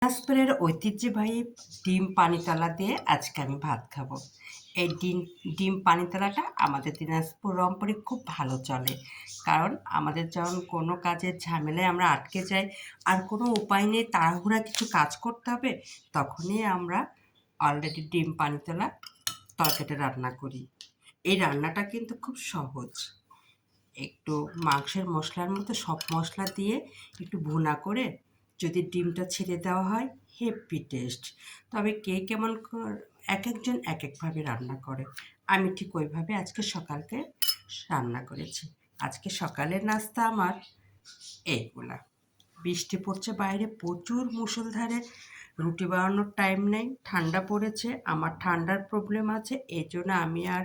দিনাজপুরের ঐতিহ্যবাহী ডিম পানিতলা দিয়ে আজকে আমি ভাত খাবো। এই ডিম পানিতলাটা আমাদের দিনাজপুর রংপুরে খুব ভালো চলে। কারণ আমাদের যখন কোনো কাজের ঝামেলায় আমরা আটকে যাই আর কোনো উপায় নেই, তাড়াহুড়া কিছু কাজ করতে হবে, তখনই আমরা অলরেডি ডিম পানিতলা তরকারিটা রান্না করি। এই রান্নাটা কিন্তু খুব সহজ। একটু মাংসের মশলার মতো সব মশলা দিয়ে একটু ভুনা করে যদি ডিমটা ছেড়ে দেওয়া হয়, হেভি টেস্ট। তবে কে কেমন এক একজন এক একভাবে রান্না করে। আমি ঠিক ওইভাবে আজকে সকালকে রান্না করেছি। আজকে সকালের নাস্তা আমার এইগুলা। বৃষ্টি পড়ছে বাইরে প্রচুর মুষলধারে, রুটি বানানোর টাইম নেই, ঠান্ডা পড়েছে, আমার ঠান্ডার প্রবলেম আছে, এই জন্য আমি আর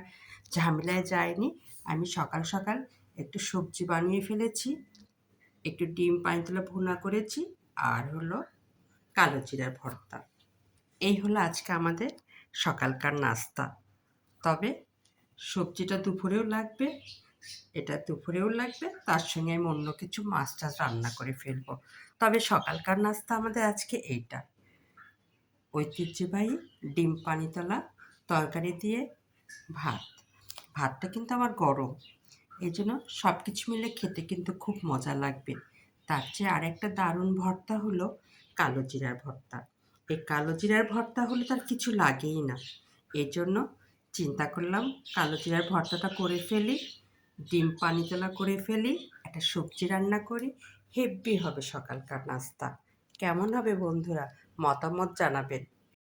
ঝামেলায় যাইনি। আমি সকাল সকাল একটু সবজি বানিয়ে ফেলেছি, একটু ডিম পানিতুলা ভুনা করেছি, আর হলো কালো জিরার ভর্তা। এই হলো আজকে আমাদের সকালকার নাস্তা। তবে সবজিটা দুপুরেও লাগবে, এটা দুপুরেও লাগবে, তার সঙ্গে আমি অন্য কিছু মাছ টাছ রান্না করে ফেলবো। তবে সকালকার নাস্তা আমাদের আজকে এইটা, ঐতিহ্যবাহী ডিম পানিতলা তরকারি দিয়ে ভাত। ভাতটা কিন্তু আমার গরম, এই জন্য সব কিছু মিলে খেতে কিন্তু খুব মজা লাগবে। তার চেয়ে আরেকটা দারুণ ভর্তা হলো কালো জিরার ভর্তা। এই কালো জিরার ভর্তা হলে তার কিছু লাগেই না, এই জন্য চিন্তা করলাম কালো জিরার ভর্তাটা করে ফেলি, ডিম পানিতলা করে ফেলি, একটা সবজি রান্না করি, হেব্বি হবে সকালকার নাস্তা। কেমন হবে বন্ধুরা? মতামত জানাবেন।